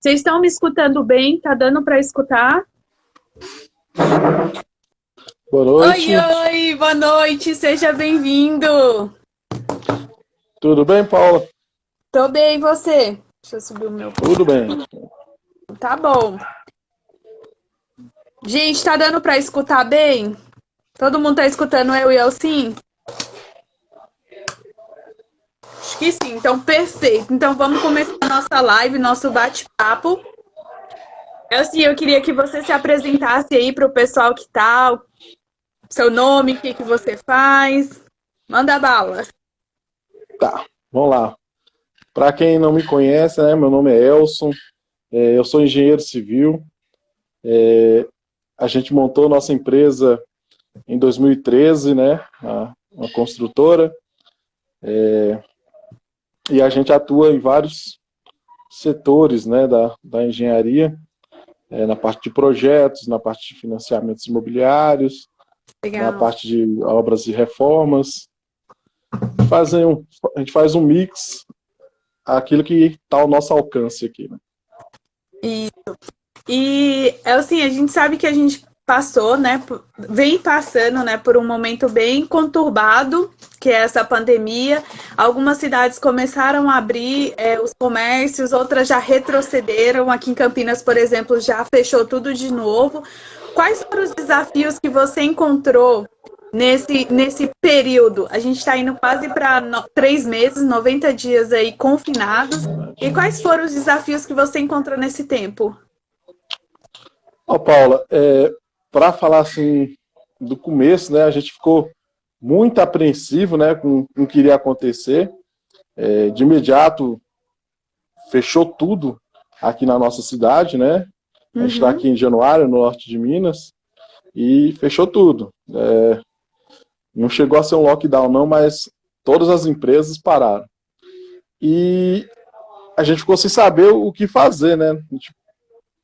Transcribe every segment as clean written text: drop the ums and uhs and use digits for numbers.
Vocês estão me escutando bem? Tá dando para escutar? Boa noite. Oi, boa noite, seja bem-vindo. Tudo bem, Paula? Tô bem, e você? Deixa eu subir o meu. Tudo bem. Tá bom. Gente, tá dando para escutar bem? Todo mundo tá escutando eu e eu sim? Acho que sim, então perfeito. Então vamos começar a nossa live, nosso bate-papo. Eu queria que você se apresentasse aí para o pessoal que tá, seu nome, o que você faz. Manda bala. Tá, vamos lá. Para quem não me conhece, né, meu nome é Elson, eu sou engenheiro civil. A gente montou nossa empresa em 2013, né, uma construtora, e a gente atua em vários setores, né, da engenharia, na parte de projetos, na parte de financiamentos imobiliários, na Legal. parte de obras e reformas. A gente faz um mix, aquilo que está ao nosso alcance aqui, né? E assim, a gente sabe que a gente passou, né, vem passando, né, por um momento bem conturbado, que é essa pandemia. Algumas cidades começaram a abrir os comércios, outras já retrocederam. Aqui em Campinas, por exemplo, já fechou tudo de novo. Quais foram os desafios que você encontrou nesse período? A gente está indo quase para 3 meses, 90 dias aí confinados. E quais foram os desafios que você encontrou nesse tempo? Ó, Paula, para falar assim do começo, né, a gente ficou muito apreensivo, né, com o que iria acontecer. De imediato, fechou tudo aqui na nossa cidade, né? A gente está aqui em Januário, no norte de Minas, e fechou tudo. Não chegou a ser um lockdown, não, mas todas as empresas pararam. E a gente ficou sem saber o que fazer, né? A gente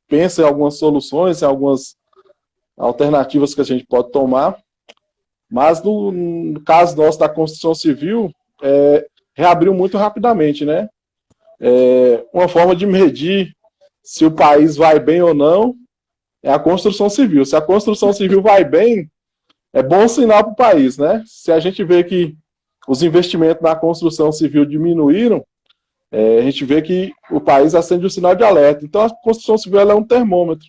pensa em algumas soluções, em algumas alternativas que a gente pode tomar, mas no caso nosso da construção civil, reabriu muito rapidamente, né? Uma forma de medir se o país vai bem ou não é a construção civil. Se a construção civil vai bem, é bom sinal para o país, né? Se a gente vê que os investimentos na construção civil diminuíram, a gente vê que o país acende o sinal de alerta. Então, a construção civil ela é um termômetro.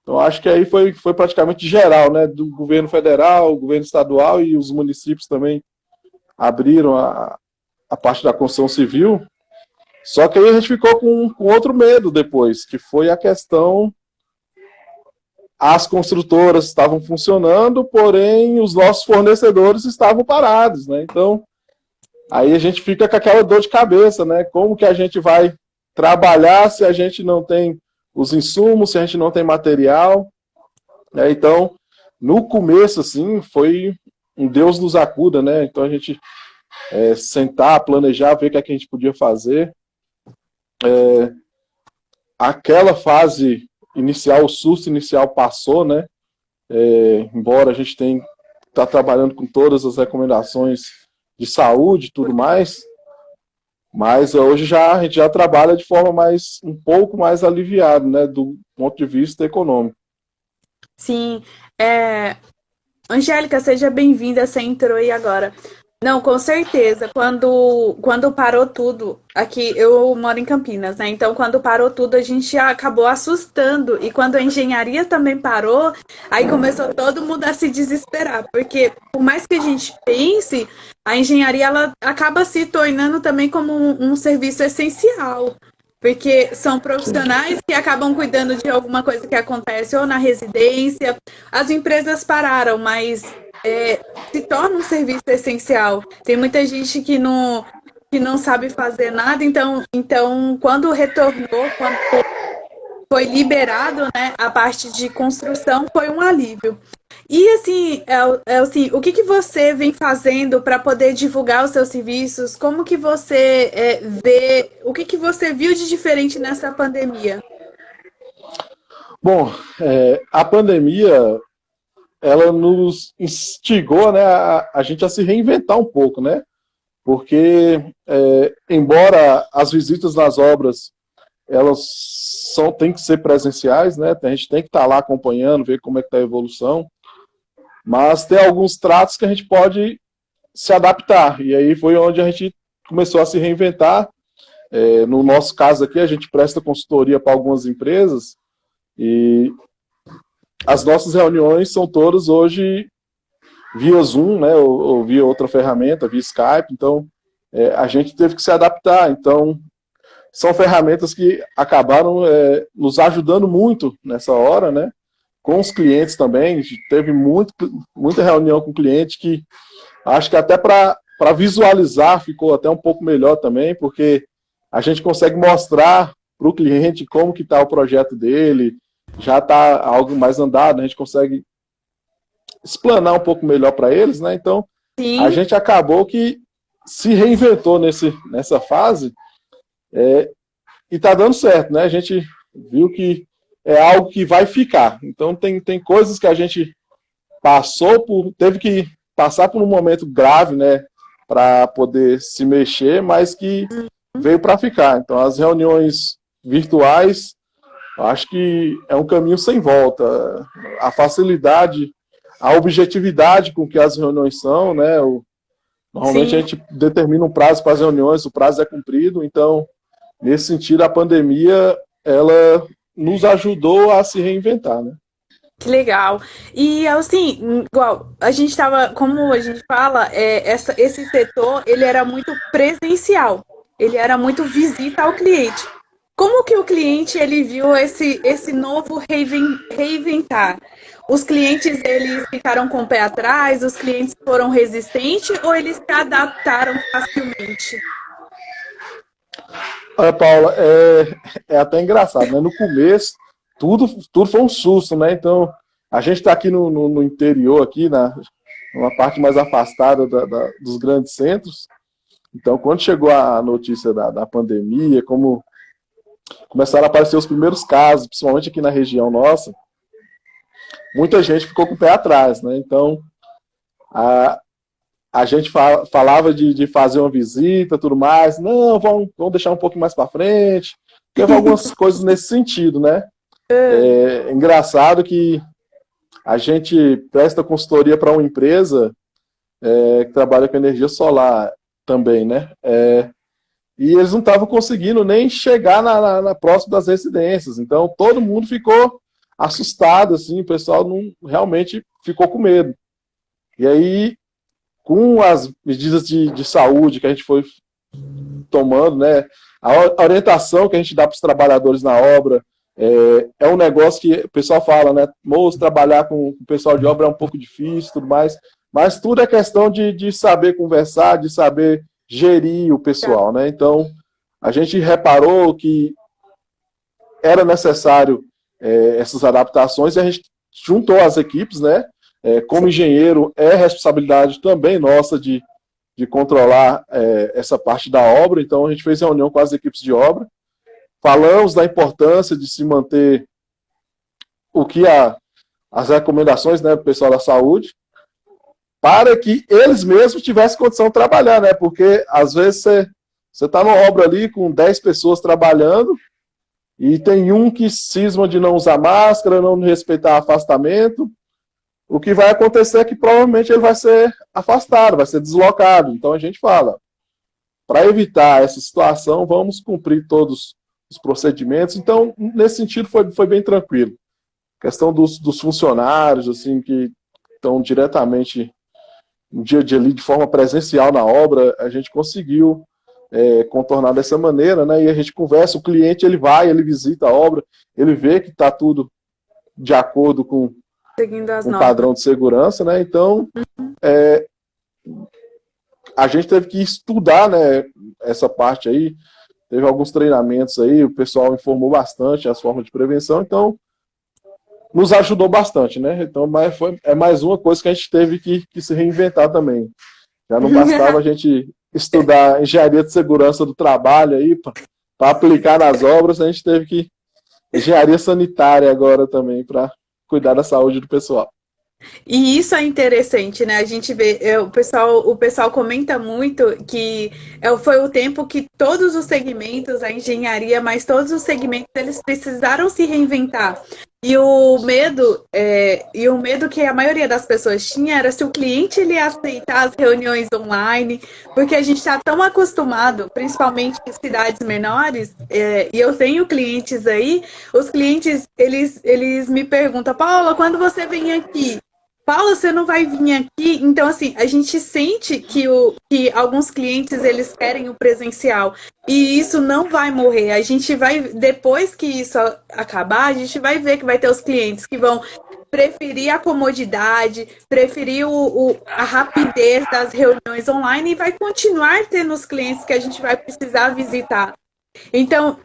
Então, acho que aí foi praticamente geral, né? Do governo federal, governo estadual e os municípios também abriram a parte da construção civil. Só que aí a gente ficou com outro medo depois, que foi a questão: as construtoras estavam funcionando, porém os nossos fornecedores estavam parados, né? Então, aí a gente fica com aquela dor de cabeça, né? Como que a gente vai trabalhar se a gente não tem os insumos, se a gente não tem material? Então, no começo, assim, foi um Deus nos acuda, né? Então a gente sentar, planejar, ver o que é que a gente podia fazer. Aquela fase inicial, o susto inicial passou, né? Embora a gente tá trabalhando com todas as recomendações de saúde e tudo mais, mas hoje a gente já trabalha de forma um pouco mais aliviada, né? Do ponto de vista econômico. Sim, Angélica, seja bem-vinda, você entrou aí agora. Não, com certeza. Quando parou tudo, aqui eu moro em Campinas, né? Então, quando parou tudo, a gente acabou assustando. E quando a engenharia também parou, aí começou todo mundo a se desesperar. Porque, por mais que a gente pense, a engenharia ela acaba se tornando também como um serviço essencial. Porque são profissionais que acabam cuidando de alguma coisa que acontece ou na residência. As empresas pararam, mas se torna um serviço essencial. Tem muita gente que não sabe fazer nada, então quando retornou, quando foi liberado, né, a parte de construção, foi um alívio. E assim, assim, o que você vem fazendo para poder divulgar os seus serviços? Como que você vê, o que você viu de diferente nessa pandemia? Bom, a pandemia ela nos instigou, né, a gente a se reinventar um pouco, né? Porque, embora as visitas nas obras elas têm que ser presenciais, né? A gente tem que estar lá acompanhando, ver como é que está a evolução, mas tem alguns tratos que a gente pode se adaptar, e aí foi onde a gente começou a se reinventar. No nosso caso aqui, a gente presta consultoria para algumas empresas, e as nossas reuniões são todas hoje via Zoom, né, ou via outra ferramenta, via Skype, então a gente teve que se adaptar. Então, são ferramentas que acabaram nos ajudando muito nessa hora, né, com os clientes também. A gente teve muita reunião com o cliente que acho que até para visualizar ficou até um pouco melhor também, porque a gente consegue mostrar para o cliente como que está o projeto dele, já está algo mais andado, a gente consegue explanar um pouco melhor para eles, né? Então, sim, a gente acabou que se reinventou nessa fase e está dando certo, né? A gente viu que é algo que vai ficar. Então, tem coisas que a gente teve que passar por um momento grave, né? Para poder se mexer, mas que veio para ficar. Então, as reuniões virtuais, acho que é um caminho sem volta. A facilidade, a objetividade com que as reuniões são, né? Normalmente, sim, a gente determina um prazo para as reuniões, o prazo é cumprido. Então, nesse sentido, a pandemia, ela nos ajudou a se reinventar, né? Que legal. E assim, igual, a gente estava, como a gente fala, esse setor, ele era muito presencial, ele era muito visita ao cliente. Como que o cliente, ele viu esse novo reinventar? Os clientes, eles ficaram com o pé atrás, os clientes foram resistentes ou eles se adaptaram facilmente? Olha, Paula, é até engraçado, né? No começo, tudo foi um susto, né? Então, a gente está aqui no interior, aqui, numa parte mais afastada dos grandes centros. Então, quando chegou a notícia da pandemia, como começaram a aparecer os primeiros casos, principalmente aqui na região nossa, muita gente ficou com o pé atrás, né? Então, a gente falava de fazer uma visita, tudo mais. Não, vamos deixar um pouco mais para frente. Teve algumas coisas nesse sentido, né? É engraçado que a gente presta consultoria para uma empresa que trabalha com energia solar também, né? E eles não estavam conseguindo nem chegar na próxima das residências. Então, todo mundo ficou assustado, assim, o pessoal realmente ficou com medo. E aí, com as medidas de saúde que a gente foi tomando, né, a orientação que a gente dá para os trabalhadores na obra, é um negócio que o pessoal fala, né, moço, trabalhar com o pessoal de obra é um pouco difícil, tudo mais, mas tudo é questão de saber conversar, de saber gerir o pessoal, né? Então, a gente reparou que era necessário essas adaptações e a gente juntou as equipes, né? Como engenheiro, é responsabilidade também nossa de controlar essa parte da obra. Então, a gente fez reunião com as equipes de obra, falamos da importância de se manter as recomendações, né, do pessoal da saúde, para que eles mesmos tivessem condição de trabalhar, né? Porque, às vezes, você está numa obra ali com 10 pessoas trabalhando e tem um que cisma de não usar máscara, não respeitar afastamento. O que vai acontecer é que provavelmente ele vai ser afastado, vai ser deslocado. Então a gente fala, para evitar essa situação, vamos cumprir todos os procedimentos. Então, nesse sentido, foi bem tranquilo. A questão dos funcionários, assim, que estão diretamente no dia a dia ali, de forma presencial na obra, a gente conseguiu contornar dessa maneira, né? E a gente conversa, o cliente ele visita a obra, ele vê que está tudo de acordo com um padrão de segurança, né? Então, a gente teve que estudar, né, essa parte aí, teve alguns treinamentos aí, o pessoal informou bastante as formas de prevenção, então nos ajudou bastante, né? Então, é mais uma coisa que a gente teve que se reinventar também. Já não bastava a gente estudar engenharia de segurança do trabalho aí para aplicar nas obras, a gente teve engenharia sanitária agora também para cuidar da saúde do pessoal. E isso é interessante, né? A gente vê, o pessoal comenta muito que foi o tempo que todos os segmentos, a engenharia, mas todos os segmentos, eles precisaram se reinventar. E o medo que a maioria das pessoas tinha era se o cliente ele ia aceitar as reuniões online, porque a gente está tão acostumado, principalmente em cidades menores, e eu tenho clientes aí, os clientes, eles me perguntam, Paula, quando você vem aqui? Paula, você não vai vir aqui? Então, assim, a gente sente que alguns clientes, eles querem o presencial. E isso não vai morrer. A gente vai, depois que isso acabar, a gente vai ver que vai ter os clientes que vão preferir a comodidade, preferir a rapidez das reuniões online e vai continuar tendo os clientes que a gente vai precisar visitar. Então,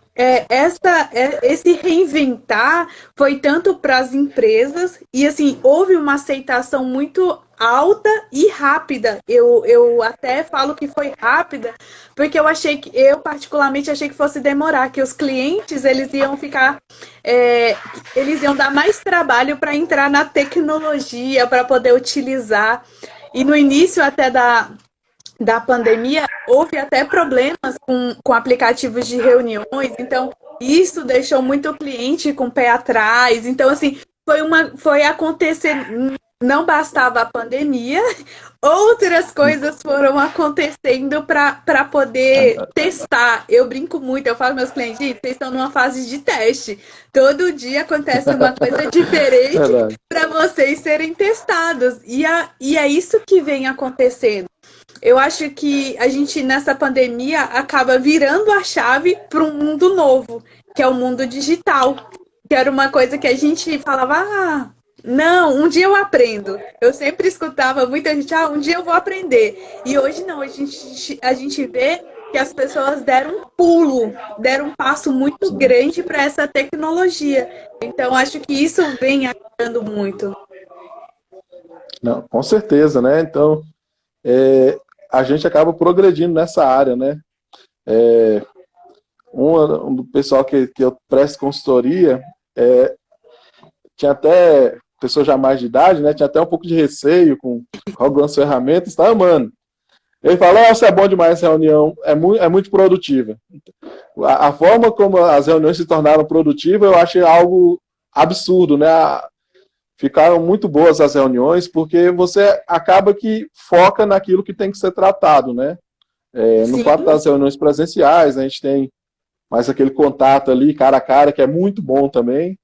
esse reinventar foi tanto para as empresas e assim houve uma aceitação muito alta e rápida. Eu até falo que foi rápida, porque eu particularmente achei que fosse demorar, que os clientes eles iam dar mais trabalho para entrar na tecnologia, para poder utilizar. E no início até da pandemia, houve até problemas com aplicativos de reuniões, então isso deixou muito o cliente com o pé atrás. Então, assim, foi acontecer, não bastava a pandemia, outras coisas foram acontecendo para poder testar. Eu brinco muito, eu falo aos meus clientes, "Gente, vocês estão numa fase de teste. Todo dia acontece uma coisa diferente para vocês serem testados. E é isso que vem acontecendo. Eu acho que a gente, nessa pandemia, acaba virando a chave para um mundo novo, que é o mundo digital. Que era uma coisa que a gente falava, não, um dia eu aprendo. Eu sempre escutava muita gente, um dia eu vou aprender. E hoje não, a gente vê que as pessoas deram um pulo, deram um passo muito grande para essa tecnologia. Então, acho que isso vem ajudando muito. Não, com certeza, né? Então, a gente acaba progredindo nessa área, né? Um do pessoal que eu presto consultoria, tinha até, pessoa já mais de idade, né? Tinha até um pouco de receio com algumas ferramentas, está amando. Ele fala, isso é bom demais, essa reunião é muito produtiva. A forma como as reuniões se tornaram produtivas, eu achei algo absurdo, né? Ficaram muito boas as reuniões, porque você acaba que foca naquilo que tem que ser tratado, né? No fato das reuniões presenciais, a gente tem mais aquele contato ali, cara a cara, que é muito bom também,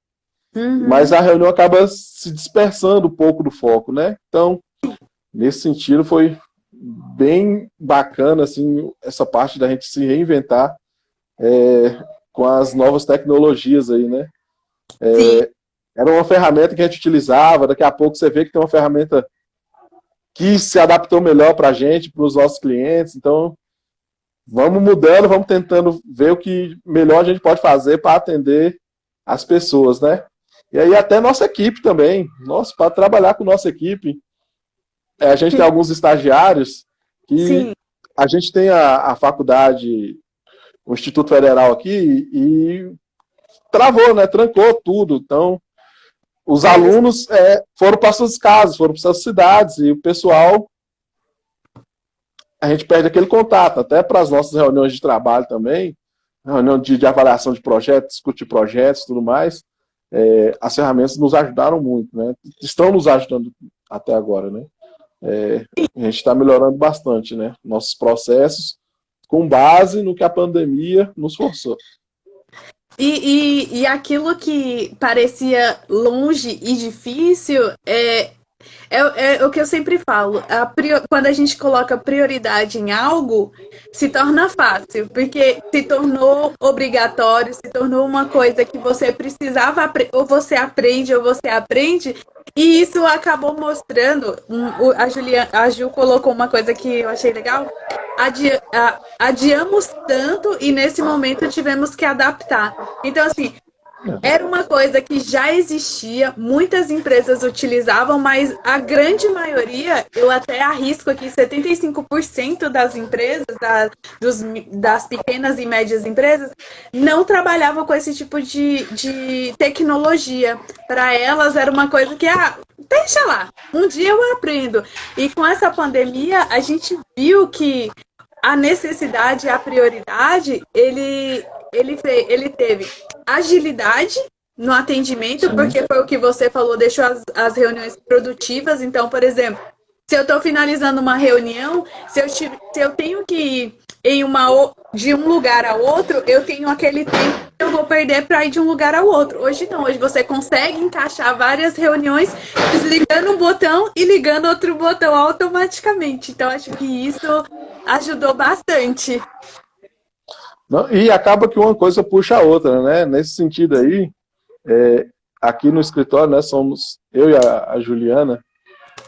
mas a reunião acaba se dispersando um pouco do foco, né? Então, nesse sentido, foi bem bacana, assim, essa parte da gente se reinventar com as novas tecnologias aí, né? Era uma ferramenta que a gente utilizava, daqui a pouco você vê que tem uma ferramenta que se adaptou melhor para a gente, para os nossos clientes. Então, vamos mudando, vamos tentando ver o que melhor a gente pode fazer para atender as pessoas, né? E aí até nossa equipe também. Nossa, para trabalhar com nossa equipe, a gente tem alguns estagiários que a gente tem a faculdade, o Instituto Federal aqui, e travou, né? Trancou tudo. Então, os alunos foram para suas casas, foram para suas cidades, e o pessoal, a gente perde aquele contato, até para as nossas reuniões de trabalho também, reunião de avaliação de projetos, discutir projetos e tudo mais, as ferramentas nos ajudaram muito, né? Estão nos ajudando até agora, né? A gente está melhorando bastante, né? Nossos processos, com base no que a pandemia nos forçou. E aquilo que parecia longe e difícil é o que eu sempre falo. Quando a gente coloca prioridade em algo, se torna fácil, porque se tornou obrigatório, se tornou uma coisa que você precisava, ou você aprende, e isso acabou mostrando. A Ju colocou uma coisa que eu achei legal. Adiamos tanto e nesse momento tivemos que adaptar. Então, assim, era uma coisa que já existia, muitas empresas utilizavam, mas a grande maioria, eu até arrisco aqui, 75% das empresas, das pequenas e médias empresas, não trabalhavam com esse tipo de tecnologia. Para elas era uma coisa que, deixa lá, um dia eu aprendo. E com essa pandemia, a gente viu que a necessidade, a prioridade, ele teve agilidade no atendimento, Sim. porque foi o que você falou, deixou as reuniões produtivas. Então, por exemplo, se eu estou finalizando uma reunião, se eu tenho que ir de um lugar a outro, eu tenho aquele tempo que eu vou perder para ir de um lugar ao outro. Hoje não, hoje você consegue encaixar várias reuniões desligando um botão e ligando outro botão automaticamente. Então, acho que isso ajudou bastante. Não, e acaba que uma coisa puxa a outra, né? Nesse sentido aí, aqui no escritório, né, somos eu e a Juliana,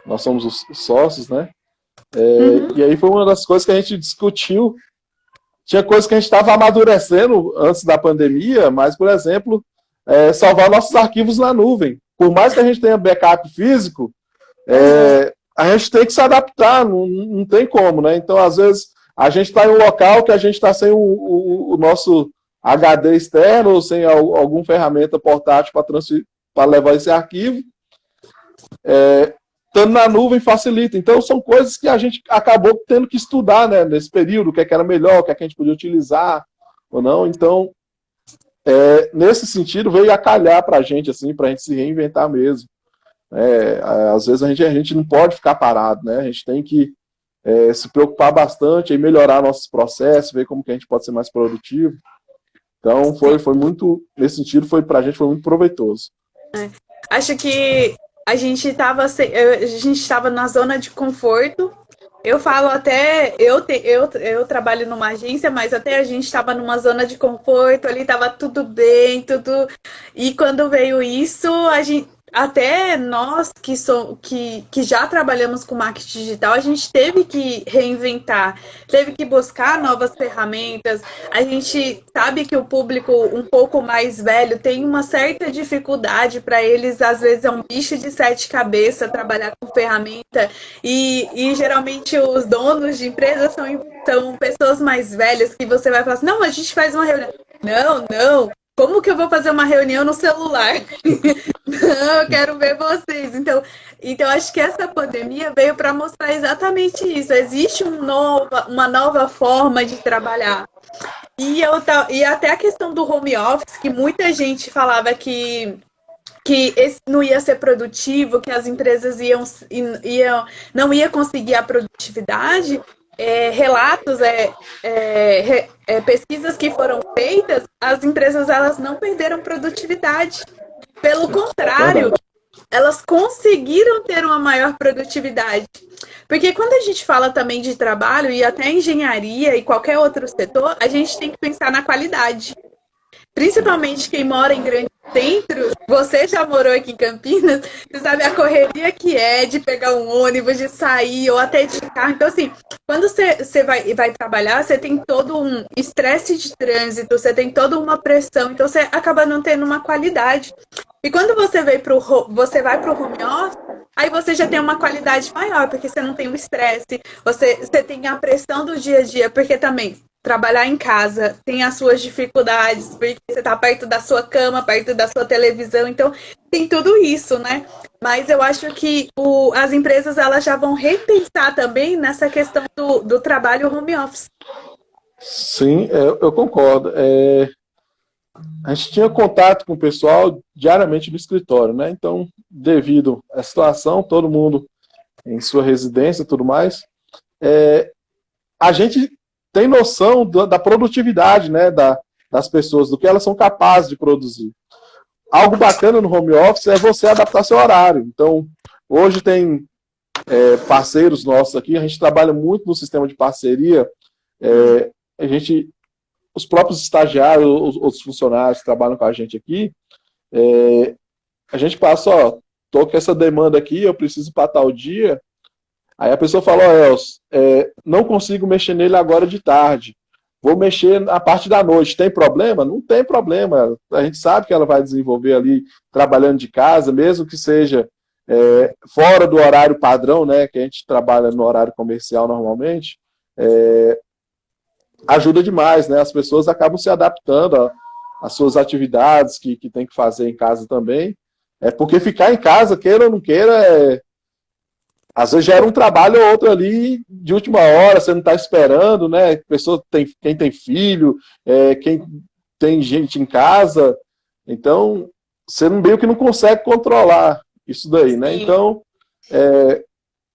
nós somos os sócios, né? E aí foi uma das coisas que a gente discutiu. Tinha coisas que a gente estava amadurecendo antes da pandemia, mas, por exemplo, salvar nossos arquivos na nuvem. Por mais que a gente tenha backup físico, a gente tem que se adaptar, não tem como, né? Então, às vezes, a gente está em um local que a gente está sem o nosso HD externo ou sem alguma ferramenta portátil para levar esse arquivo. Estando na nuvem facilita. Então, são coisas que a gente acabou tendo que estudar, né, nesse período, o que era melhor, o que a gente podia utilizar ou não. Então, nesse sentido, veio a calhar para a gente, assim, para a gente se reinventar mesmo. Às vezes a gente não pode ficar parado, né? A gente tem que se preocupar bastante em melhorar nossos processos, ver como que a gente pode ser mais produtivo. Então, foi muito, nesse sentido, para a gente foi muito proveitoso. Acho que a gente estava na zona de conforto. Eu falo até, eu trabalho numa agência, mas até a gente estava numa zona de conforto, ali estava tudo bem, tudo. E quando veio isso, até nós que já trabalhamos com marketing digital, a gente teve que reinventar, teve que buscar novas ferramentas. A gente sabe que o público um pouco mais velho tem uma certa dificuldade, para eles, às vezes, é um bicho de sete cabeças trabalhar com ferramenta. E geralmente os donos de empresas são pessoas mais velhas que você vai falar assim, não, a gente faz uma reunião. Não. Como que eu vou fazer uma reunião no celular? Não, eu quero ver vocês. Então acho que essa pandemia veio para mostrar exatamente isso. Existe uma nova forma de trabalhar. E até a questão do home office, que muita gente falava que esse não ia ser produtivo, que as empresas não ia conseguir a produtividade. Relatos, pesquisas que foram feitas, as empresas elas não perderam produtividade. Pelo contrário, elas conseguiram ter uma maior produtividade. Porque quando a gente fala também de trabalho, e até engenharia e qualquer outro setor, a gente tem que pensar na qualidade. Principalmente quem mora em grandes centros, você já morou aqui em Campinas, você sabe a correria que é de pegar um ônibus, de sair, ou até de carro. Então, assim, quando você vai trabalhar, você tem todo um estresse de trânsito, você tem toda uma pressão, então você acaba não tendo uma qualidade. E quando você vai para o home office, aí você já tem uma qualidade maior, porque você não tem o estresse, você tem a pressão do dia a dia, porque também trabalhar em casa tem as suas dificuldades, porque você está perto da sua cama, perto da sua televisão, então tem tudo isso, né? Mas eu acho que as empresas elas já vão repensar também nessa questão do trabalho home office. Sim, eu concordo. A gente tinha contato com o pessoal diariamente no escritório, né? Então, devido à situação, todo mundo em sua residência e tudo mais, a gente tem noção da produtividade, né, das pessoas, do que elas são capazes de produzir. Algo bacana no home office é você adaptar seu horário. Então, hoje tem parceiros nossos aqui, a gente trabalha muito no sistema de parceria, os próprios estagiários, os funcionários que trabalham com a gente aqui, a gente passa, tô com essa demanda aqui, eu preciso para tal dia. Aí a pessoa fala, Elcio, não consigo mexer nele agora de tarde, vou mexer na parte da noite, tem problema? Não tem problema, a gente sabe que ela vai desenvolver ali, trabalhando de casa, mesmo que seja fora do horário padrão, né, que a gente trabalha no horário comercial normalmente, ajuda demais, né, as pessoas acabam se adaptando às suas atividades que tem que fazer em casa também, É porque ficar em casa, queira ou não queira, às vezes gera um trabalho ou outro ali de última hora, você não está esperando, né? Quem tem filho, quem tem gente em casa, então você meio que não consegue controlar isso daí, né? Sim. Então,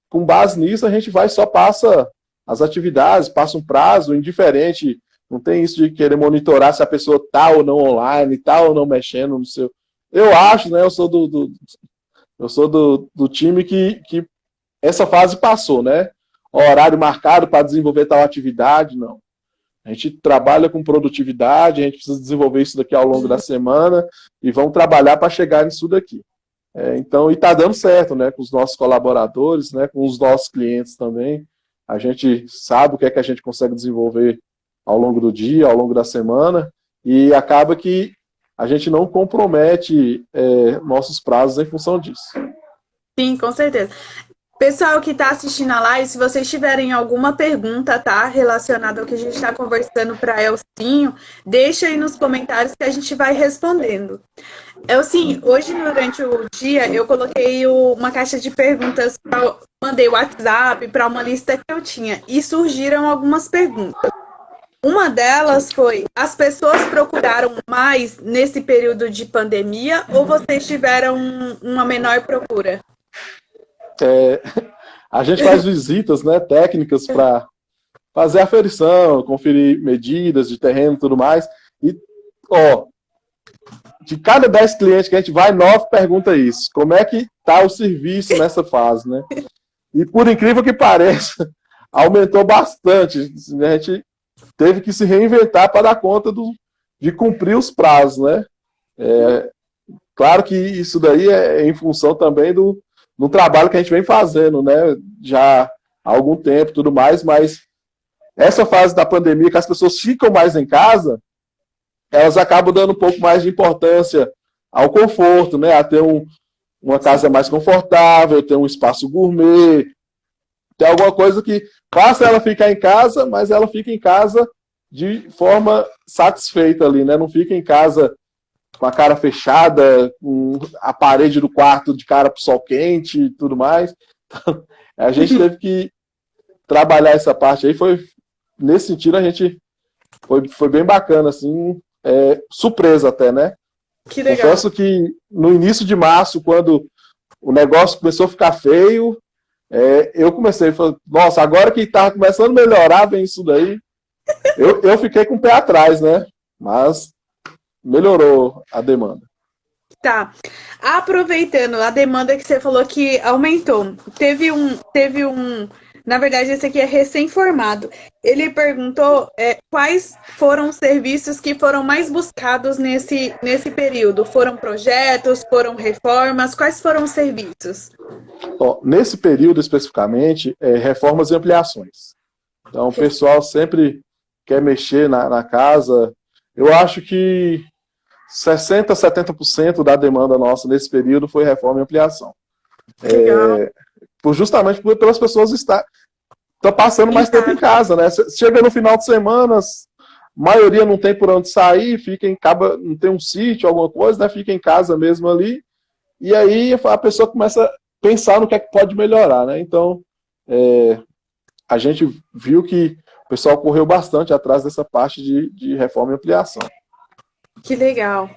com base nisso, a gente só passa as atividades, passa um prazo indiferente, não tem isso de querer monitorar se a pessoa está ou não online, está ou não mexendo no seu. Eu acho, né? Eu sou do time que essa fase passou, né? Horário marcado para desenvolver tal atividade, não. A gente trabalha com produtividade, a gente precisa desenvolver isso daqui ao longo da semana e vamos trabalhar para chegar nisso daqui. Então, e está dando certo, né? Com os nossos colaboradores, né? Com os nossos clientes também. A gente sabe o que é que a gente consegue desenvolver ao longo do dia, ao longo da semana, e acaba que a gente não compromete nossos prazos em função disso. Sim, com certeza. Pessoal que está assistindo a live, se vocês tiverem alguma pergunta, tá, relacionada ao que a gente está conversando para Elcinho, deixa aí nos comentários que a gente vai respondendo. Elcinho, hoje durante o dia eu coloquei uma caixa de perguntas, mandei o WhatsApp para uma lista que eu tinha e surgiram algumas perguntas. Uma delas foi: as pessoas procuraram mais nesse período de pandemia ou vocês tiveram uma menor procura? A gente faz visitas, né, técnicas para fazer aferição, conferir medidas de terreno e tudo mais. E, de cada 10 clientes que a gente vai, 9 perguntam isso. Como é que está o serviço nessa fase, né? E por incrível que pareça, aumentou bastante. A gente teve que se reinventar para dar conta de cumprir os prazos, né? Claro que isso daí é em função também do trabalho que a gente vem fazendo, né? Já há algum tempo e tudo mais, mas essa fase da pandemia, que as pessoas ficam mais em casa, elas acabam dando um pouco mais de importância ao conforto, né? A ter uma casa mais confortável, ter um espaço gourmet, ter alguma coisa que faça ela ficar em casa, mas ela fica em casa de forma satisfeita ali, né? Não fica em casa com a cara fechada, com a parede do quarto de cara pro sol quente e tudo mais. Então, a gente teve que trabalhar essa parte aí. Nesse sentido, a gente foi bem bacana, assim, surpresa até, né? Que legal. Confesso que no início de março, quando o negócio começou a ficar feio, eu comecei a falar, nossa, agora que estava começando a melhorar, vem isso daí. Eu fiquei com o pé atrás, né? Mas melhorou a demanda. Tá. Aproveitando a demanda que você falou que aumentou, teve um, na verdade esse aqui é recém-formado. Ele perguntou quais foram os serviços que foram mais buscados nesse período. Foram projetos, foram reformas? Quais foram os serviços? Nesse período especificamente, reformas e ampliações. Então o pessoal sempre quer mexer na casa. Eu acho que 60%, 70% da demanda nossa nesse período foi reforma e ampliação. Justamente pelas pessoas estão passando mais tempo em casa, né? Chega no final de semana, a maioria não tem por onde sair, não tem um sítio, alguma coisa, né? Fica em casa mesmo ali. E aí a pessoa começa a pensar no que é que pode melhorar, né? Então, a gente viu que o pessoal correu bastante atrás dessa parte de reforma e ampliação. Que legal.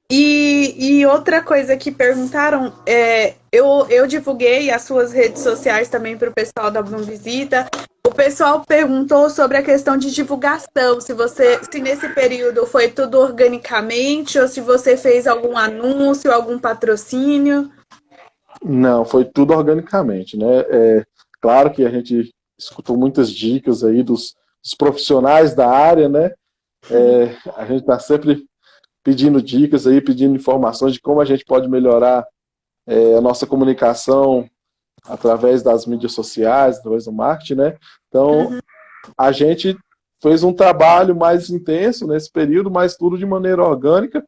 E outra coisa que perguntaram, eu divulguei as suas redes sociais também para o pessoal da Bloom Visita. O pessoal perguntou sobre a questão de divulgação, se nesse período foi tudo organicamente ou se você fez algum anúncio, algum patrocínio. Não, foi tudo organicamente, né? Claro que a gente escutou muitas dicas aí dos profissionais da área, né? A gente está sempre pedindo dicas aí, pedindo informações de como a gente pode melhorar a nossa comunicação através das mídias sociais, através do marketing, né? Então, a gente fez um trabalho mais intenso nesse período, mas tudo de maneira orgânica.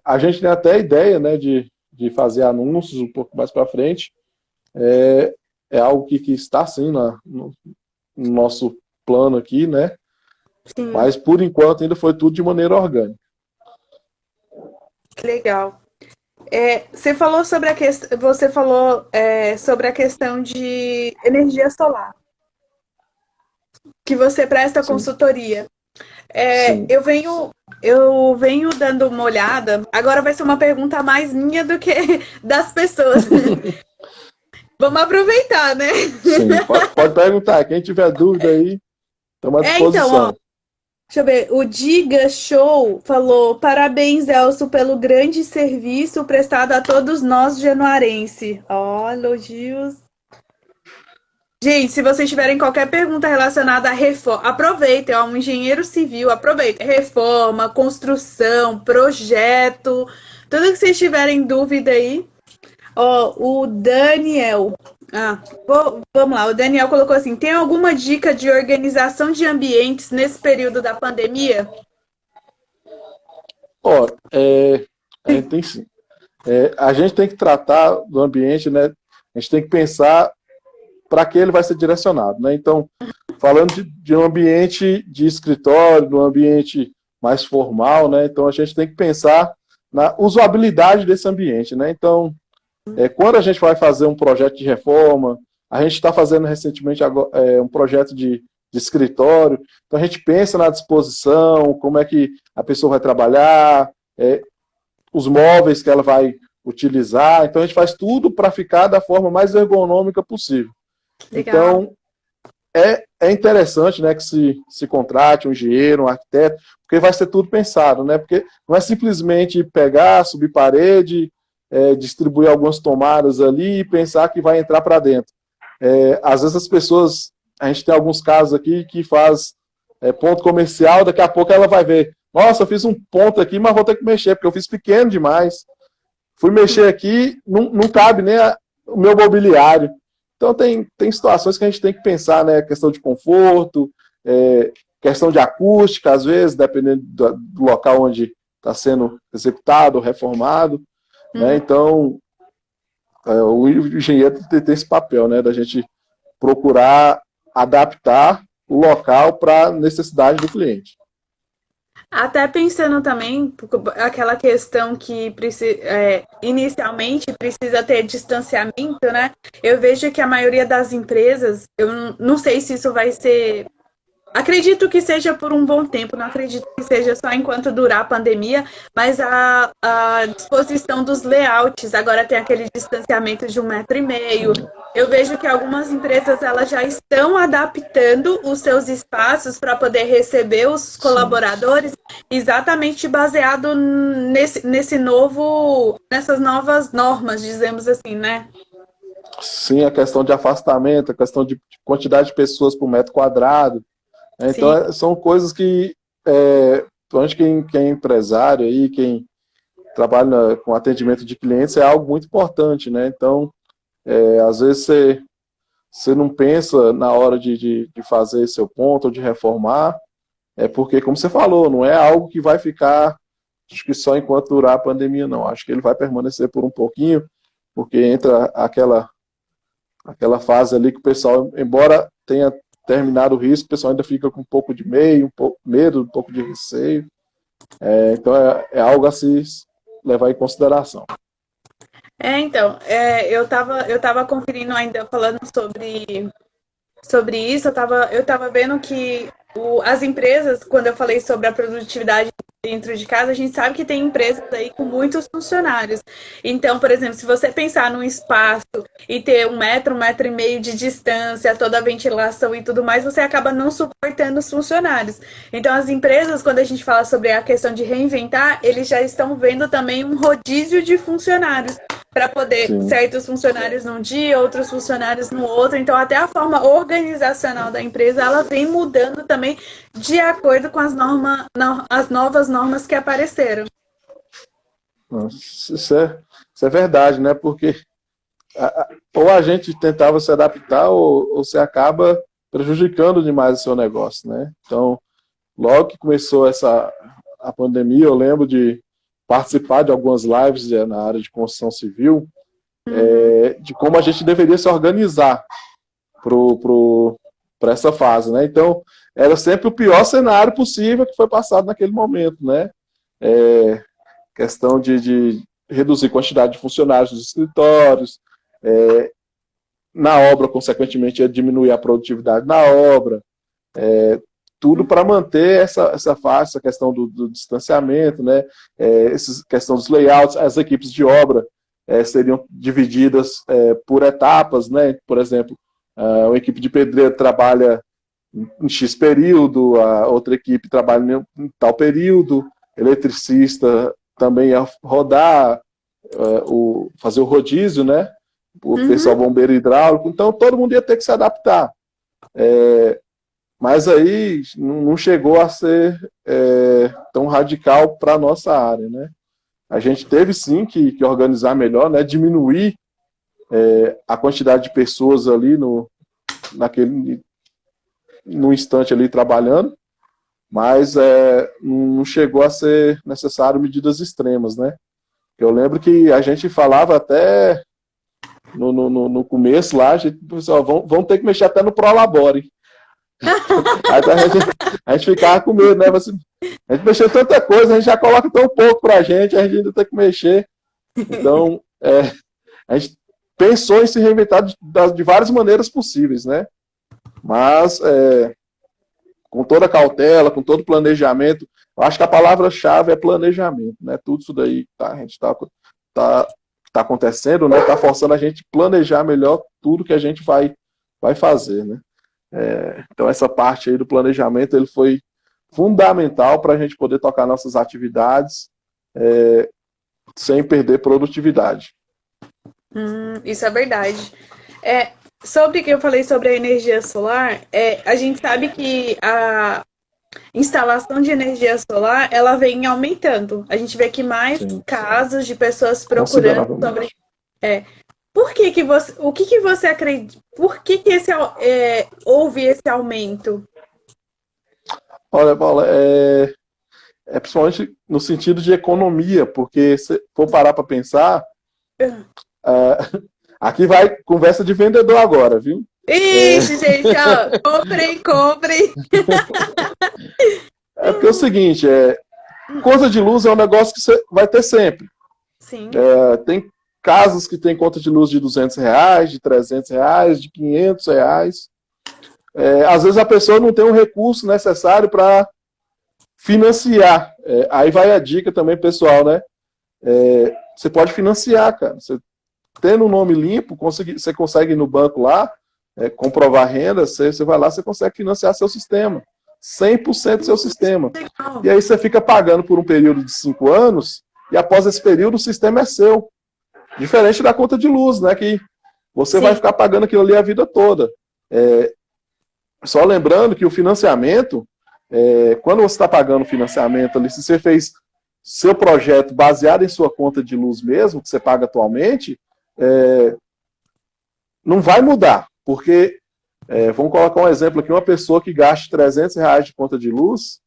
A gente tem até a ideia, né, de fazer anúncios um pouco mais para frente. É algo que está, sim, no nosso plano aqui, né? Sim. Mas, por enquanto, ainda foi tudo de maneira orgânica. Que legal. Você falou sobre sobre a questão de energia solar, que você presta Sim, consultoria. sim. Eu venho dando uma olhada. Agora vai ser uma pergunta mais minha do que das pessoas. Vamos aproveitar, né? Sim, pode perguntar. Quem tiver dúvida aí, estamos à Então, ó, disposição. deixa eu ver. O Diga Show falou: parabéns, Elcio, pelo grande serviço prestado a todos nós genuarense. Ó, elogios. Gente, se vocês tiverem qualquer pergunta relacionada à reforma, aproveitem, ó, um engenheiro civil, aproveitem. Reforma, construção, projeto, tudo que vocês tiverem dúvida aí. Ó, o Daniel. Vamos lá, o Daniel colocou assim: tem alguma dica de organização de ambientes nesse período da pandemia? Ó, tem sim. A gente tem que tratar do ambiente, né? A gente tem que pensar para que ele vai ser direcionado, né? Então, falando de um ambiente de escritório, de um ambiente mais formal, né? Então, a gente tem que pensar na usabilidade desse ambiente, né? Então, quando a gente vai fazer um projeto de reforma, a gente está fazendo recentemente agora, um projeto de escritório, então a gente pensa na disposição, como é que a pessoa vai trabalhar, os móveis que ela vai utilizar, então a gente faz tudo para ficar da forma mais ergonômica possível. Legal. Então, é interessante, né, que se contrate um engenheiro, um arquiteto, porque vai ser tudo pensado, né? Porque não é simplesmente pegar, subir parede, distribuir algumas tomadas ali e pensar que vai entrar para dentro. Às vezes as pessoas, a gente tem alguns casos aqui que faz ponto comercial, daqui a pouco ela vai ver, nossa, eu fiz um ponto aqui, mas vou ter que mexer, porque eu fiz pequeno demais. Fui mexer aqui, não cabe nem o meu mobiliário. Então tem situações que a gente tem que pensar, né? Questão de conforto, questão de acústica, às vezes, dependendo do local onde está sendo executado, reformado. Né? Então, o engenheiro tem esse papel, né? Da gente procurar adaptar o local para a necessidade do cliente. Até pensando também aquela questão que inicialmente precisa ter distanciamento, né? Eu vejo que a maioria das empresas, eu não sei se isso vai ser. Acredito que seja por um bom tempo, não acredito que seja só enquanto durar a pandemia, mas a disposição dos layouts, agora tem aquele distanciamento de 1,5 m. Eu vejo que algumas empresas elas já estão adaptando os seus espaços para poder receber os colaboradores exatamente baseado nessas novas normas, dizemos assim, né? Sim, a questão de afastamento, a questão de quantidade de pessoas por metro quadrado. Sim. Então, são coisas que, principalmente quem é empresário aí, quem trabalha com atendimento de clientes, é algo muito importante, né? Então, às vezes você não pensa na hora de fazer seu ponto ou de reformar, porque, como você falou, não é algo que vai ficar, acho que só enquanto durar a pandemia, não. Acho que ele vai permanecer por um pouquinho, porque entra aquela fase ali que o pessoal, embora tenha terminado o risco, o pessoal ainda fica com um pouco de medo, um pouco de receio. Então, é algo a se levar em consideração. Então, eu tava conferindo ainda, falando sobre isso, eu tava vendo que as empresas, quando eu falei sobre a produtividade dentro de casa, a gente sabe que tem empresas aí com muitos funcionários. Então, por exemplo, se você pensar num espaço e ter 1 m, 1,5 m de distância, toda a ventilação e tudo mais, você acaba não suportando os funcionários. Então, as empresas, quando a gente fala sobre a questão de reinventar, eles já estão vendo também um rodízio de funcionários para poder Sim. certos funcionários num dia, outros funcionários no outro. Então, até a forma organizacional da empresa, ela vem mudando também de acordo com as novas normas que apareceram. Isso é verdade, né? Porque ou a gente tentava se adaptar ou você acaba prejudicando demais o seu negócio, né? Então, logo que começou a pandemia, eu lembro de participar de algumas lives na área de construção civil, de como a gente deveria se organizar para essa fase, né? Então, era sempre o pior cenário possível que foi passado naquele momento, né? Questão de reduzir a quantidade de funcionários nos escritórios, na obra, consequentemente, ia diminuir a produtividade na obra, tudo para manter essa faixa, essa questão do distanciamento, né? Essa questão dos layouts, as equipes de obra seriam divididas por etapas, né? Por exemplo, uma equipe de pedreiro trabalha em X período, a outra equipe trabalha em tal período, eletricista também ia rodar, fazer o rodízio, né? O pessoal bombeiro hidráulico, então todo mundo ia ter que se adaptar. Mas aí não chegou a ser tão radical para a nossa área, né? A gente teve sim que organizar melhor, né? Diminuir a quantidade de pessoas ali no instante ali trabalhando, mas não chegou a ser necessário medidas extremas, né? Eu lembro que a gente falava até no começo lá, pessoal, vão ter que mexer até no Prolabore. Aí a gente ficava com medo, né? A gente mexeu tanta coisa, a gente já coloca tão pouco pra gente, a gente ainda tem que mexer. Então, a gente pensou em se reinventar de várias maneiras possíveis, né? Mas, com toda a cautela, com todo o planejamento, eu acho que a palavra-chave é planejamento, né? Tudo isso daí a gente tá acontecendo, né? Tá forçando a gente planejar melhor tudo que a gente vai fazer, né? Então essa parte aí do planejamento ele foi fundamental para a gente poder tocar nossas atividades sem perder produtividade. Isso é verdade. Sobre o que eu falei sobre a energia solar, a gente sabe que a instalação de energia solar ela vem aumentando. A gente vê que mais casos de pessoas procurando sobre. O que você acredita? Por que houve esse aumento? Olha, Paula, principalmente no sentido de economia, porque se for parar para pensar, aqui vai conversa de vendedor agora, viu? Ixi, gente, ó, comprem. Porque é o seguinte, conta de luz é um negócio que você vai ter sempre. Sim. Tem casos que tem conta de luz de R$200, de R$300, de R$500. Às vezes a pessoa não tem um recurso necessário para financiar. Aí vai a dica também, pessoal, né? Você pode financiar, cara. Você tendo um nome limpo, você consegue ir no banco lá, comprovar renda, você vai lá, você consegue financiar seu sistema. 100% do seu sistema. E aí você fica pagando por um período de 5 anos, e após esse período o sistema é seu. Diferente da conta de luz, né? Que você vai ficar pagando aquilo ali a vida toda. Só lembrando que o financiamento, quando você está pagando o financiamento ali, se você fez seu projeto baseado em sua conta de luz mesmo, que você paga atualmente, não vai mudar. Porque, vamos colocar um exemplo aqui, uma pessoa que gaste R$300 de conta de luz,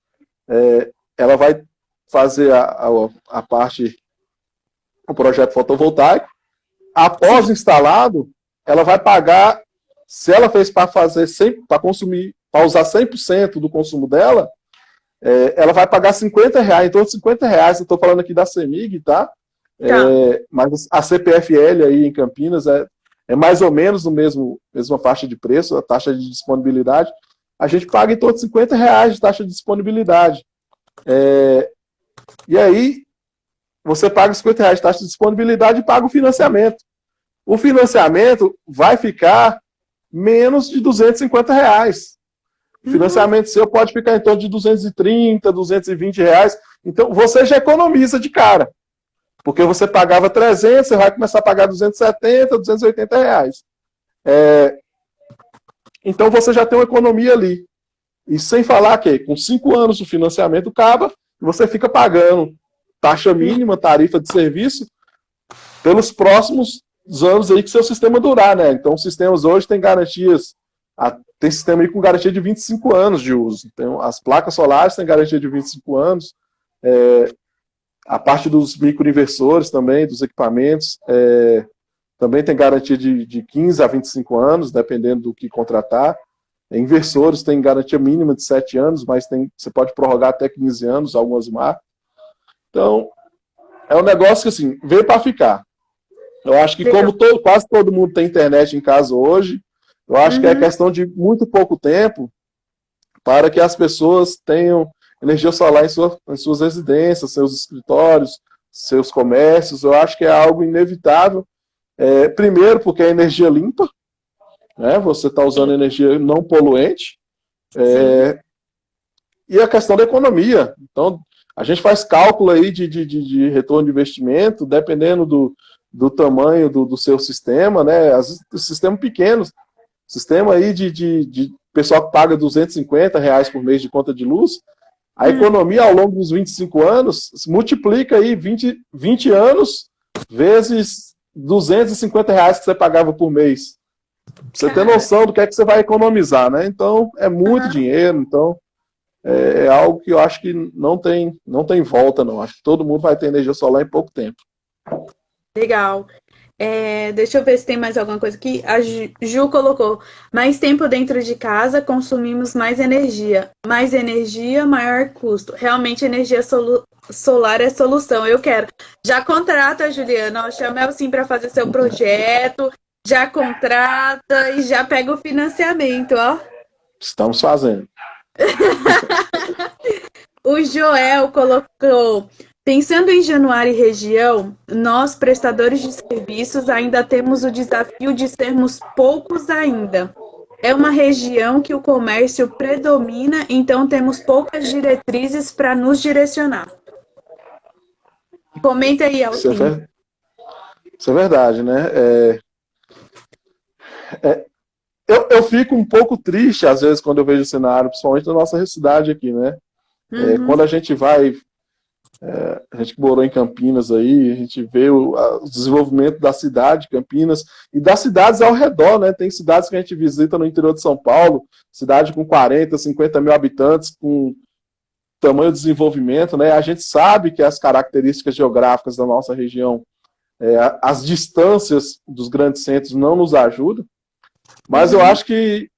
ela vai fazer a parte, o projeto fotovoltaico. Após instalado, ela vai pagar, se ela fez para consumir, para usar 100% do consumo dela, ela vai pagar R$50. Então, R$50, eu estou falando aqui da CEMIG, tá? Mas a CPFL aí em Campinas é mais ou menos no mesma faixa de preço, a taxa de disponibilidade. A gente paga em torno de R$50 de taxa de disponibilidade. E aí, você paga R$50 de taxa de disponibilidade e paga o financiamento. O financiamento vai ficar menos de R$250. O financiamento seu pode ficar em torno de R$230, R$220. Então, você já economiza de cara. Porque você pagava 300, você vai começar a pagar 270, 280 reais. Então você já tem uma economia ali. E sem falar que com 5 anos o financiamento acaba, você fica pagando taxa mínima, tarifa de serviço, pelos próximos anos aí que seu sistema durar, né? Então os sistemas hoje têm garantias, tem sistema aí com garantia de 25 anos de uso. Então as placas solares têm garantia de 25 anos, a parte dos microinversores também, dos equipamentos, também tem garantia de 15 a 25 anos, dependendo do que contratar. Inversores têm garantia mínima de 7 anos, mas você pode prorrogar até 15 anos, algumas marcas. Então, é um negócio que, assim, veio para ficar. Eu acho que como quase todo mundo tem internet em casa hoje, eu acho que é questão de muito pouco tempo para que as pessoas tenham energia solar em suas residências, seus escritórios, seus comércios. Eu acho que é algo inevitável. Primeiro, porque é energia limpa, né? Você está usando energia não poluente. E a questão da economia. Então, a gente faz cálculo aí de retorno de investimento, dependendo do tamanho do seu sistema, né? Sistemas pequenos, sistema aí de pessoal que paga R$ 250 por mês de conta de luz, a economia ao longo dos 25 anos multiplica aí 20 anos vezes R$ 250 que você pagava por mês. Pra você ter noção do que é que você vai economizar, né? Então, é muito dinheiro, então é algo que eu acho que não tem volta, não. Acho que todo mundo vai ter energia solar em pouco tempo. Legal. Deixa eu ver se tem mais alguma coisa aqui. A Ju colocou: mais tempo dentro de casa, consumimos mais energia. Mais energia, maior custo. Realmente, energia solar é solução. Eu quero. Já contrata, Juliana. Chama ela sim para fazer seu projeto. Já contrata e já pega o financiamento, ó. Estamos fazendo. O Joel colocou: pensando em Januário e região, nós, prestadores de serviços, ainda temos o desafio de sermos poucos ainda. É uma região que o comércio predomina, então temos poucas diretrizes para nos direcionar. Comenta aí, Elton. Isso é verdade, né? Eu fico um pouco triste, às vezes, quando eu vejo o cenário, principalmente na nossa cidade aqui, né? Quando a gente vai... a gente que morou em Campinas aí, a gente vê o desenvolvimento da cidade, Campinas, e das cidades ao redor, né? Tem cidades que a gente visita no interior de São Paulo, cidade com 40, 50 mil habitantes, com tamanho de desenvolvimento, né? A gente sabe que as características geográficas da nossa região, as distâncias dos grandes centros não nos ajudam, mas eu acho que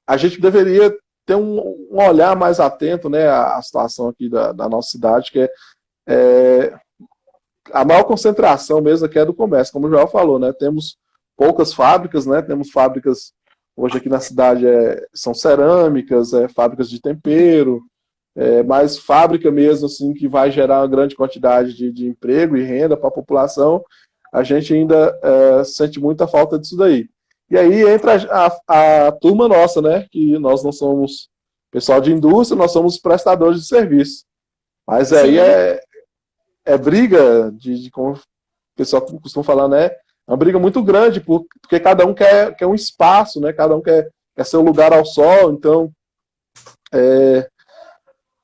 a gente deveria ter um olhar mais atento, né, à situação aqui da nossa cidade, que a maior concentração mesmo aqui é do comércio, como o Joel falou, né? Temos poucas fábricas, né? Temos fábricas, hoje aqui na cidade são cerâmicas, fábricas de tempero, mas fábrica mesmo, assim, que vai gerar uma grande quantidade de emprego e renda para a população, a gente ainda sente muita falta disso daí. E aí entra a turma nossa, né? Que nós não somos pessoal de indústria, nós somos prestadores de serviço. Mas aí briga como o pessoal costuma falar, né? É uma briga muito grande, porque cada um quer um espaço, né? Cada um quer seu lugar ao sol, então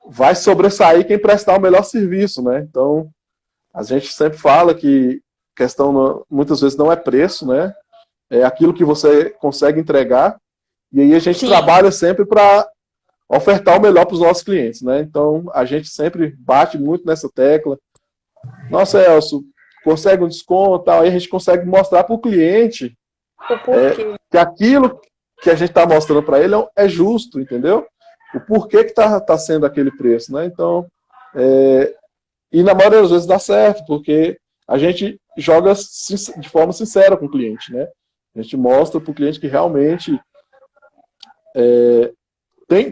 vai sobressair quem prestar o melhor serviço, né? Então, a gente sempre fala que questão muitas vezes não é preço, né? É aquilo que você consegue entregar, e aí a gente trabalha sempre para ofertar o melhor para os nossos clientes, né? Então, a gente sempre bate muito nessa tecla. Nossa, Elcio, consegue um desconto, tal, aí a gente consegue mostrar para o cliente que aquilo que a gente está mostrando para ele é justo, entendeu? O porquê que está sendo aquele preço, né? Então, e na maioria das vezes dá certo, porque a gente joga de forma sincera com o cliente, né? A gente mostra para o cliente que realmente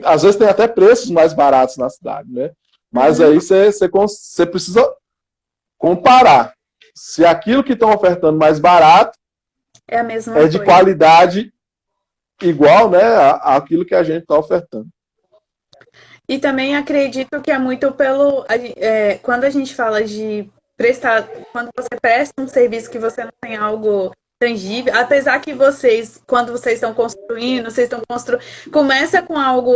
às vezes tem até preços mais baratos na cidade, né? Mas aí você precisa comparar se aquilo que estão ofertando mais barato é a mesma de qualidade igual, né, àquilo que a gente está ofertando. E também acredito que é muito quando a gente fala de prestar, quando você presta um serviço que você não tem algo tangível, apesar que quando vocês estão construindo, começa com algo